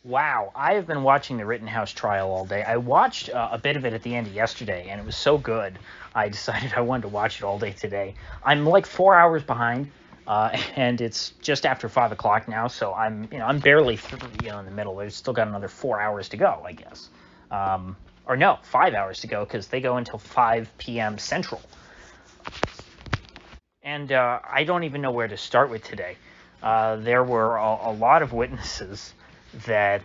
Wow, I have been watching the Rittenhouse trial all day. I watched a bit of it at the end of yesterday, and it was so good, I decided I wanted to watch it all day today. I'm like 4 hours behind, and it's just after 5 o'clock now, so I'm barely in the middle. There's still got another 4 hours to go, I guess. Or no, 5 hours to go, because they go until 5 p.m. Central. And I don't even know where to start with today. There were a lot of witnesses that,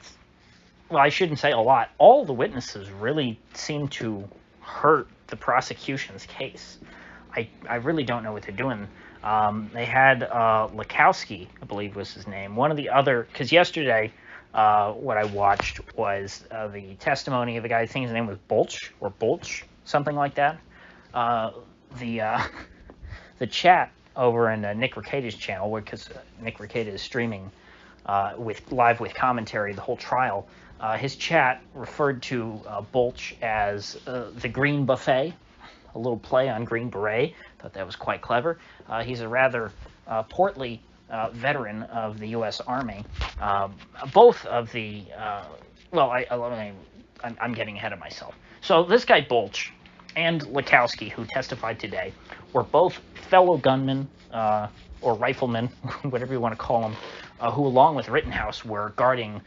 well, I shouldn't say a lot. All the witnesses really seemed to hurt the prosecution's case. I really don't know what they're doing. They had Lukowski, I believe was his name. One of the other, because yesterday what I watched was the testimony of the guy. I think his name was Bolch, something like that. The the chat over in Nick Rekieta's channel, because Nick Rekieta is streaming live with commentary the whole trial. His chat referred to Bolch as the Green Buffet, a little play on Green Beret. Thought that was quite clever. He's a rather portly veteran of the U.S. Army. Both of the I'm getting ahead of myself. So this guy Bolch and Lukowski, who testified today, were both fellow gunmen or riflemen, whatever you want to call them, who, along with Rittenhouse, were guarding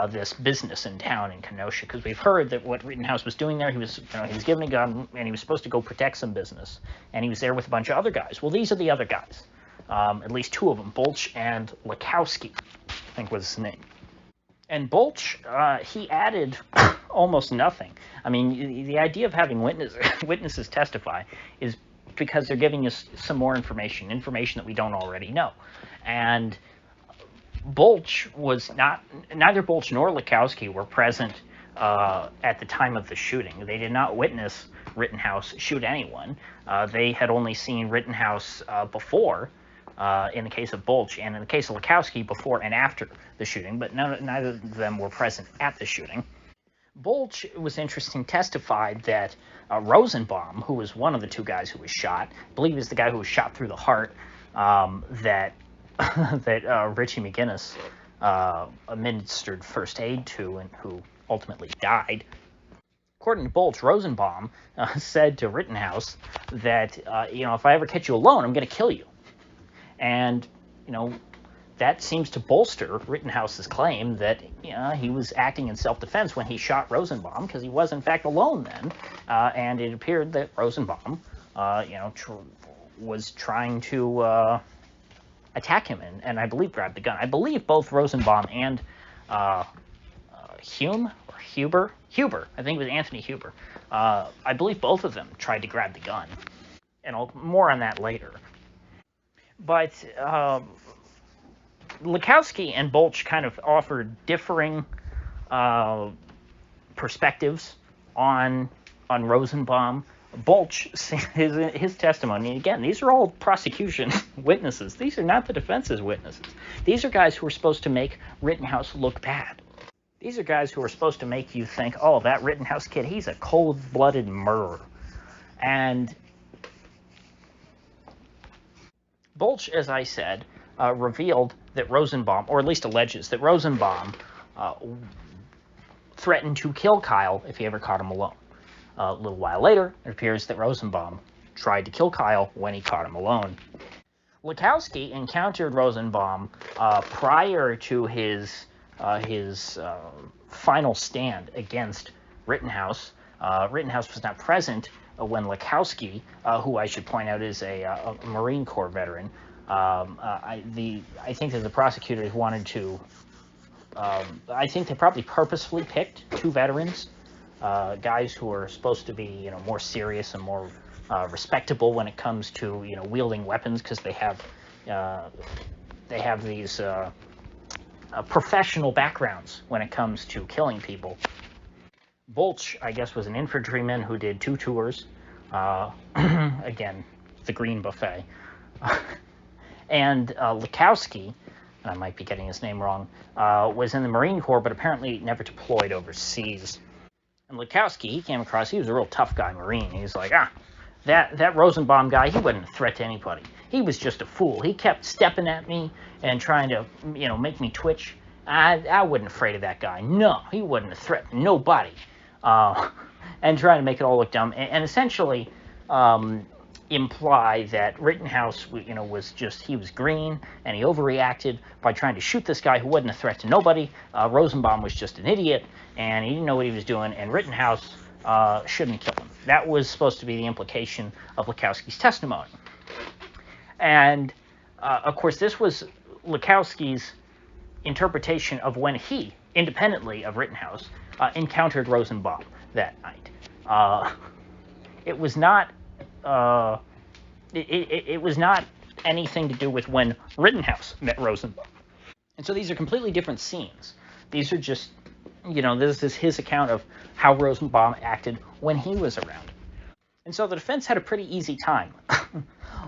this business in town in Kenosha. Because we've heard that what Rittenhouse was doing there, he was given a gun and he was supposed to go protect some business, and he was there with a bunch of other guys. Well, these are the other guys, at least two of them, Bolch and Lukowski, I think was his name. And Bolch, he added almost nothing. I mean, the idea of having witnesses testify is because they're giving us some more information that we don't already know. And Bolch was neither Bolch nor Lukowski were present at the time of the shooting. They did not witness Rittenhouse shoot anyone. They had only seen Rittenhouse before, in the case of Bolch, and in the case of Lukowski, before and after the shooting, but neither of them were present at the shooting. Bolch, it was interesting, testified that Rosenbaum, who was one of the two guys who was shot, I believe he was the guy who was shot through the heart, that Richie McGinnis administered first aid to, and who ultimately died. According to Bolch, Rosenbaum said to Rittenhouse that, if I ever catch you alone, I'm going to kill you. And, that seems to bolster Rittenhouse's claim that he was acting in self-defense when he shot Rosenbaum, because he was in fact alone then, and it appeared that Rosenbaum, was trying to attack him and I believe grabbed the gun. I believe both Rosenbaum and Huber, I think it was Anthony Huber. I believe both of them tried to grab the gun, and more on that later. But Lukowski and Bolch kind of offered differing perspectives on Rosenbaum. Bolch, his testimony, and again, these are all prosecution witnesses. These are not the defense's witnesses. These are guys who are supposed to make Rittenhouse look bad. These are guys who are supposed to make you think, oh, that Rittenhouse kid, he's a cold-blooded murderer. And Bolch, as I said, revealed that Rosenbaum, or at least alleges that Rosenbaum, threatened to kill Kyle if he ever caught him alone. A little while later, it appears that Rosenbaum tried to kill Kyle when he caught him alone. Lukowski encountered Rosenbaum prior to his final stand against Rittenhouse. Rittenhouse was not present when Lukowski, who I should point out is a Marine Corps veteran, I think that the prosecutors wanted to, I think they probably purposefully picked two veterans, guys who are supposed to be, more serious and more respectable when it comes to, wielding weapons, because they have these professional backgrounds when it comes to killing people. Bolch, I guess, was an infantryman who did 2 tours. Again, the Green Buffet. And Lukowski, and I might be getting his name wrong, was in the Marine Corps, but apparently never deployed overseas. And Lukowski, he was a real tough guy, Marine. He's like, that Rosenbaum guy, he wasn't a threat to anybody. He was just a fool. He kept stepping at me and trying to, make me twitch. I wasn't afraid of that guy. No, he wasn't a threat to nobody. And trying to make it all look dumb, and essentially imply that Rittenhouse, he was green, and he overreacted by trying to shoot this guy who wasn't a threat to nobody. Rosenbaum was just an idiot, and he didn't know what he was doing, and Rittenhouse shouldn't kill him. That was supposed to be the implication of Lukowski's testimony. And, of course, this was Lukowski's interpretation of when he, independently of Rittenhouse, encountered Rosenbaum that night. It was not it was not anything to do with when Rittenhouse met Rosenbaum. And so these are completely different scenes. These are just, this is his account of how Rosenbaum acted when he was around. And so the defense had a pretty easy time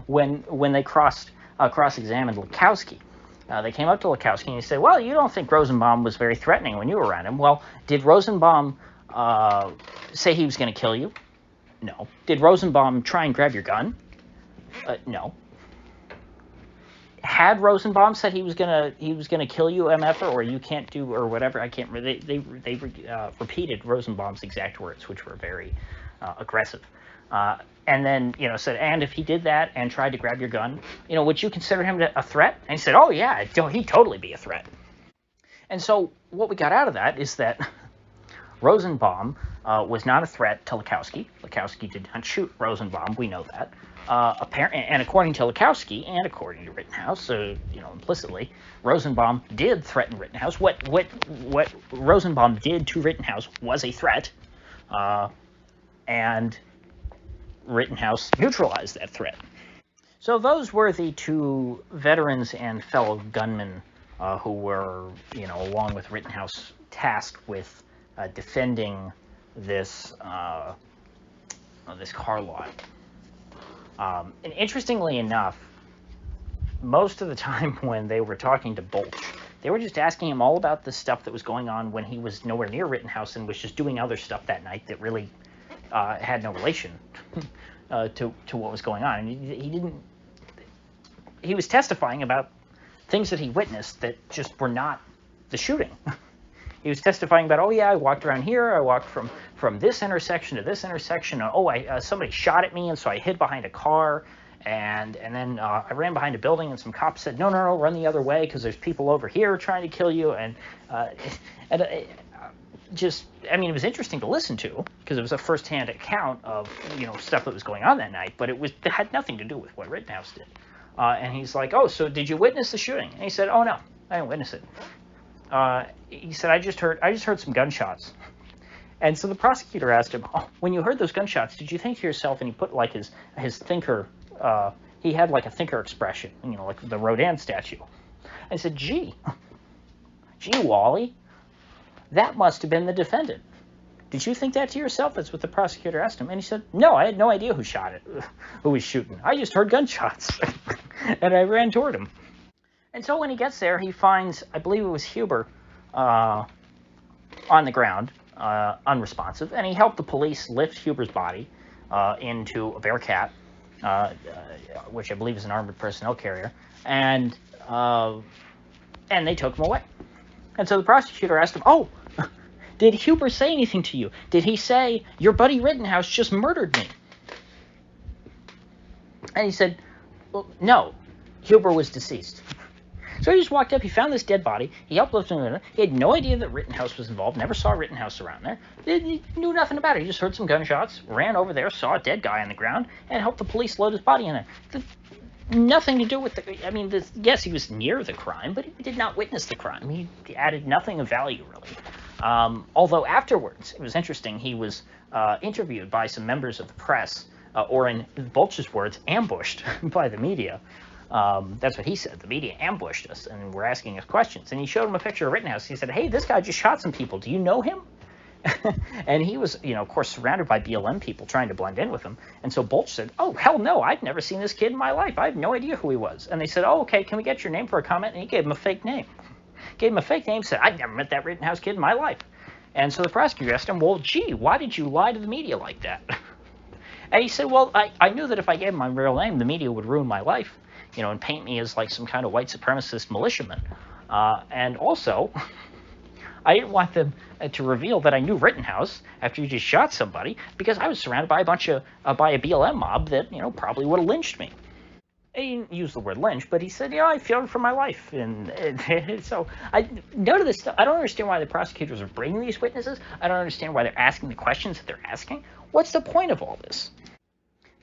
when they cross-examined Lukowski. They came up to Lukowski and he said, well, you don't think Rosenbaum was very threatening when you were around him. Well, did Rosenbaum say he was going to kill you? No. Did Rosenbaum try and grab your gun? No. Had Rosenbaum said he was gonna kill you, MF, or you can't do, or whatever, I can't remember. They repeated Rosenbaum's exact words, which were very aggressive. And then, said, and if he did that and tried to grab your gun, would you consider him a threat? And he said, oh, yeah, he'd totally be a threat. And so what we got out of that is that Rosenbaum was not a threat to Lukowski. Lukowski did not shoot Rosenbaum. We know that. And according to Lukowski and according to Rittenhouse, implicitly, Rosenbaum did threaten Rittenhouse. What Rosenbaum did to Rittenhouse was a threat, and Rittenhouse neutralized that threat. So those were the two veterans and fellow gunmen who were, along with Rittenhouse, tasked with defending this car lot. And interestingly enough, most of the time when they were talking to Bolch, they were just asking him all about the stuff that was going on when he was nowhere near Rittenhouse and was just doing other stuff that night that really had no relation to what was going on. And he was testifying about things that he witnessed that just were not the shooting. He was testifying about, oh yeah, I walked around here, I walked from this intersection to this intersection, somebody shot at me, and so I hid behind a car, and then I ran behind a building, and some cops said, no, run the other way, because there's people over here trying to kill you, and it was interesting to listen to, because it was a first-hand account of, stuff that was going on that night, but it had nothing to do with what Rittenhouse did. And he's like, oh, so did you witness the shooting? And he said, oh, no, I didn't witness it. He said, I just heard some gunshots. And so the prosecutor asked him, oh, when you heard those gunshots, did you think to yourself, and he put like his thinker, he had like a thinker expression, like the Rodin statue. I said, gee, Wally, that must have been the defendant. Did you think that to yourself? That's what the prosecutor asked him. And he said, no, I had no idea who shot it, who was shooting. I just heard gunshots, and I ran toward him. And so when he gets there, he finds, I believe it was Huber, on the ground, unresponsive, and he helped the police lift Huber's body into a Bearcat, which I believe is an armored personnel carrier, and they took him away. And so the prosecutor asked him, oh, did Huber say anything to you? Did he say, your buddy Rittenhouse just murdered me? And he said, well, no, Huber was deceased. So he just walked up, he found this dead body, he helped lift him. He had no idea that Rittenhouse was involved, never saw Rittenhouse around there. He knew nothing about it. He just heard some gunshots, ran over there, saw a dead guy on the ground, and helped the police load his body in there. Nothing to do with yes, he was near the crime, but he did not witness the crime. He added nothing of value, really. Although afterwards, it was interesting, he was interviewed by some members of the press, or in Bolch's words, ambushed by the media. That's what he said. The media ambushed us and were asking us questions. And he showed him a picture of Rittenhouse. He said, hey, this guy just shot some people. Do you know him? And he was, of course, surrounded by BLM people trying to blend in with him. And so Bolch said, oh, hell no, I've never seen this kid in my life. I have no idea who he was. And they said, oh, okay, can we get your name for a comment? And he gave him a fake name. Said, I've never met that Rittenhouse kid in my life. And so the prosecutor asked him, well, gee, why did you lie to the media like that? And he said, well, I knew that if I gave him my real name, the media would ruin my life, and paint me as like some kind of white supremacist militiaman. And also, I didn't want them to reveal that I knew Rittenhouse after you just shot somebody, because I was surrounded by by a BLM mob that, probably would have lynched me. He didn't use the word lynch, but he said, I feared for my life. And so none of this stuff, I don't understand why the prosecutors are bringing these witnesses. I don't understand why they're asking the questions that they're asking. What's the point of all this?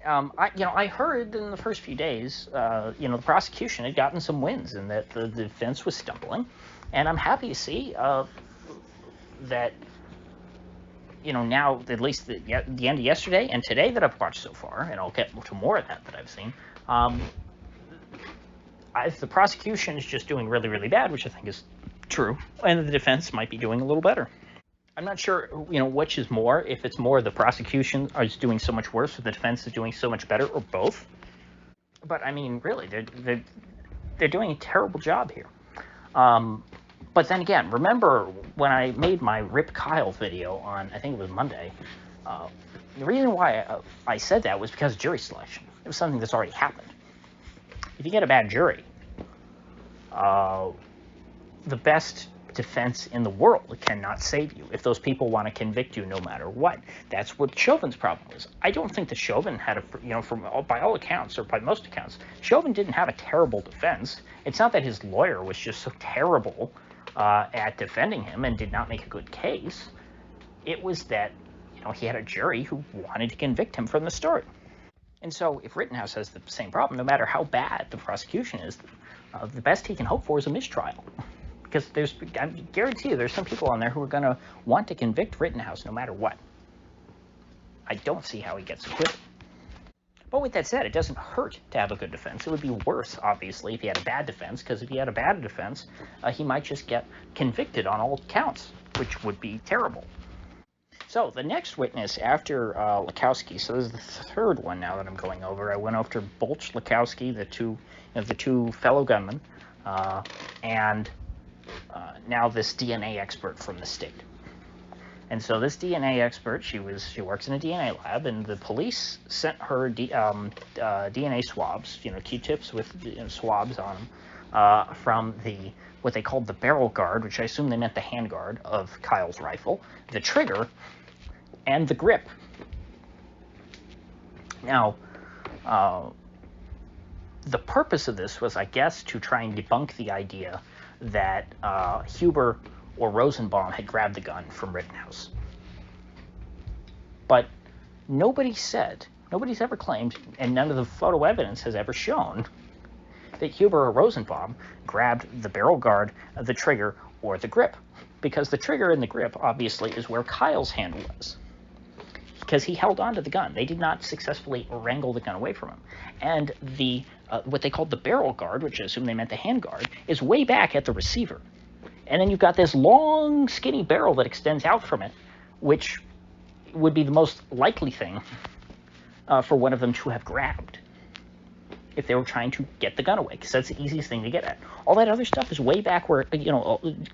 I heard in the first few days, the prosecution had gotten some wins and that the defense was stumbling. And I'm happy to see that, now, at least the end of yesterday and today that I've watched so far, and I'll get to more of that I've seen, the prosecution is just doing really, really bad, which I think is true, and the defense might be doing a little better. I'm not sure, which is more, if it's more the prosecution is doing so much worse or the defense is doing so much better, or both. But, I mean, really, they're doing a terrible job here. But then again, remember when I made my Rip Kyle video on, I think it was Monday, the reason why I said that was because of jury selection. It was something that's already happened. If you get a bad jury, the best defense in the world cannot save you if those people want to convict you no matter what. That's what Chauvin's problem was. I don't think that Chauvin had by all accounts, or by most accounts, Chauvin didn't have a terrible defense. It's not that his lawyer was just so terrible at defending him and did not make a good case. It was that, he had a jury who wanted to convict him from the start. And so if Rittenhouse has the same problem, no matter how bad the prosecution is, the best he can hope for is a mistrial. Because I guarantee you, there's some people on there who are going to want to convict Rittenhouse no matter what. I don't see how he gets acquitted. But with that said, it doesn't hurt to have a good defense. It would be worse, obviously, if he had a bad defense, because if he had a bad defense, he might just get convicted on all counts, which would be terrible. So the next witness after Lukowski, so this is the third one now that I'm going over. I went after Bolch, Lukowski, the two fellow gunmen, and now this DNA expert from the state. And so this DNA expert, she works in a DNA lab, and the police sent her DNA swabs, Q-tips with swabs on them, from what they called the barrel guard, which I assume they meant the hand guard of Kyle's rifle, the trigger, and the grip. Now, the purpose of this was, I guess, to try and debunk the idea that Huber or Rosenbaum had grabbed the gun from Rittenhouse. But nobody's ever claimed, and none of the photo evidence has ever shown, that Huber or Rosenbaum grabbed the barrel guard, the trigger, or the grip. Because the trigger and the grip, obviously, is where Kyle's hand was. Because he held onto the gun. They did not successfully wrangle the gun away from him. And what they called the barrel guard, which I assume they meant the hand guard, is way back at the receiver. And then you've got this long, skinny barrel that extends out from it, which would be the most likely thing for one of them to have grabbed if they were trying to get the gun away, because that's the easiest thing to get at. All that other stuff is way back where,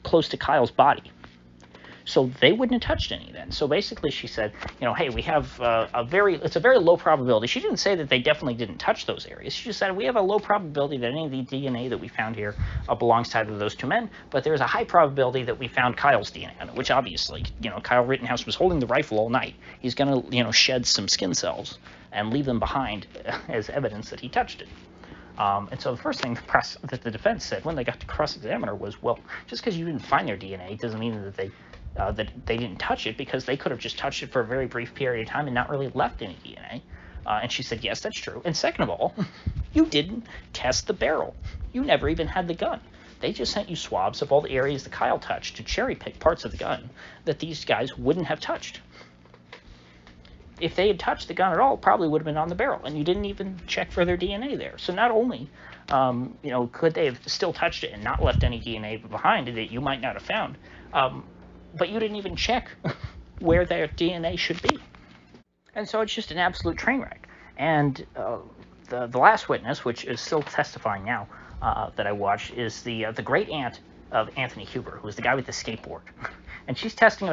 close to Kyle's body. So they wouldn't have touched any then. So basically she said, hey, we have it's a very low probability. She didn't say that they definitely didn't touch those areas. She just said we have a low probability that any of the DNA that we found here belongs to either of those two men, but there's a high probability that we found Kyle's DNA on it, which obviously, Kyle Rittenhouse was holding the rifle all night. He's going to, shed some skin cells and leave them behind as evidence that he touched it. And so the first thing that the defense said when they got to cross-examine her was, well, just because you didn't find their DNA doesn't mean that they didn't touch it, because they could have just touched it for a very brief period of time and not really left any DNA. And she said, yes, that's true. And second of all, you didn't test the barrel. You never even had the gun. They just sent you swabs of all the areas that Kyle touched to cherry pick parts of the gun that these guys wouldn't have touched. If they had touched the gun at all, it probably would have been on the barrel, and you didn't even check for their DNA there. So not only, could they have still touched it and not left any DNA behind that you might not have found, but you didn't even check where their DNA should be. And so it's just an absolute train wreck. And the last witness, which is still testifying now, that I watched, is the great aunt of Anthony Huber, who is the guy with the skateboard. And she's testifying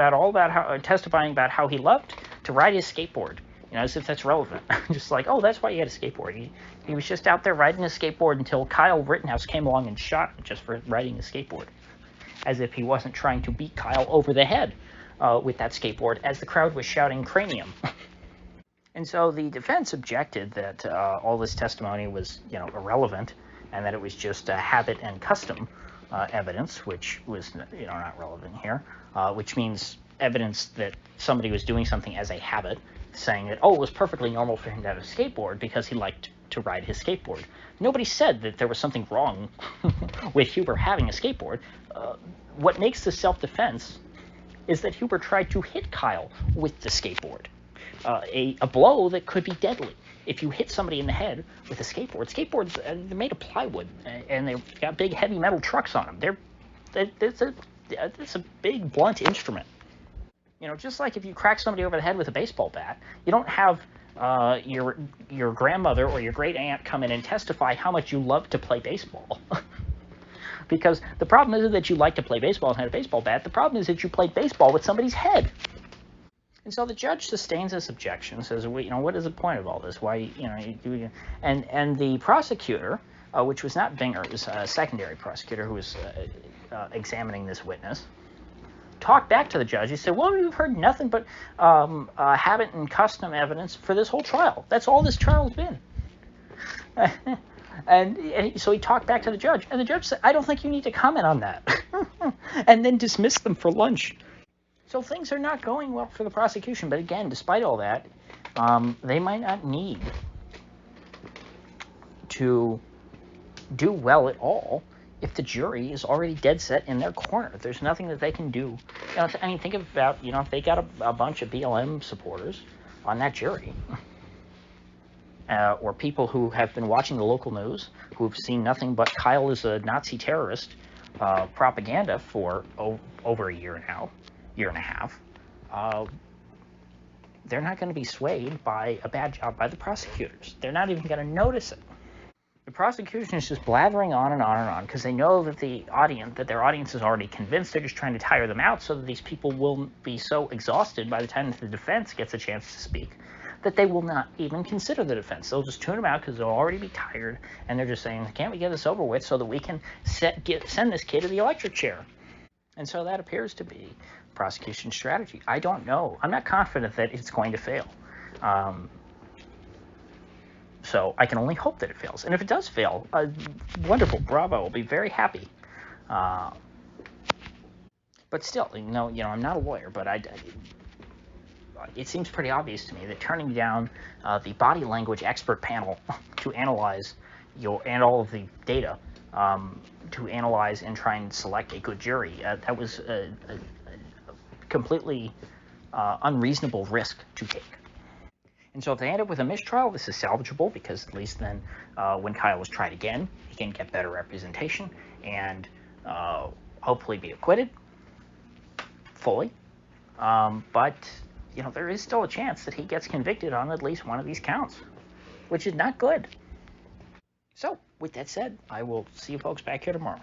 about how he loved to ride his skateboard as if that's relevant. Just like, oh, that's why he had a skateboard. He was just out there riding a skateboard until Kyle Rittenhouse came along and shot him just for riding a skateboard. As if he wasn't trying to beat Kyle over the head with that skateboard as the crowd was shouting cranium. And so the defense objected that all this testimony was, irrelevant, and that it was just habit and custom evidence, which was, not relevant here, which means evidence that somebody was doing something as a habit, saying that, it was perfectly normal for him to have a skateboard because he liked to ride his skateboard. Nobody said that there was something wrong with Huber having a skateboard. What makes the self-defense is that Huber tried to hit Kyle with the skateboard. A blow that could be deadly. If you hit somebody in the head with a skateboard, skateboards, they're made of plywood, and they've got big heavy metal trucks on them. It's a big blunt instrument. Just like if you crack somebody over the head with a baseball bat, you don't have your grandmother or your great aunt come in and testify how much you love to play baseball. Because the problem isn't that you like to play baseball and had a baseball bat. The problem is that you played baseball with somebody's head. And so the judge sustains this objection, says, what is the point of all this? Why, and the prosecutor, which was not Binger, it was a secondary prosecutor who was examining this witness, talked back to the judge. He said, well, you've heard nothing but habit and custom evidence for this whole trial. That's all this trial's been. And so he talked back to the judge, and the judge said, I don't think you need to comment on that, and then dismissed them for lunch. So things are not going well for the prosecution. But again, despite all that, they might not need to do well at all if the jury is already dead set in their corner. There's nothing that they can do. Think about, if they got a bunch of BLM supporters on that jury, or people who have been watching the local news, who've seen nothing but Kyle is a Nazi terrorist propaganda for over a year now. Year and a half, they're not going to be swayed by a bad job by the prosecutors. They're not even going to notice it. The prosecution is just blathering on and on and on because they know that their audience is already convinced. They're just trying to tire them out so that these people will be so exhausted by the time that the defense gets a chance to speak that they will not even consider the defense. They'll just tune them out because they'll already be tired, and they're just saying, can't we get this over with so that we can send this kid to the electric chair? And so that appears to be prosecution strategy. I don't know. I'm not confident that it's going to fail. So I can only hope that it fails. And if it does fail, wonderful, bravo, I'll be very happy. But still, I'm not a lawyer, but it seems pretty obvious to me that turning down the body language expert panel to analyze and all of the data to analyze and try and select a good jury, that was a completely unreasonable risk to take. And so if they end up with a mistrial, this is salvageable because at least then when Kyle is tried again, he can get better representation and hopefully be acquitted fully. But there is still a chance that he gets convicted on at least one of these counts, which is not good. So with that said, I will see you folks back here tomorrow.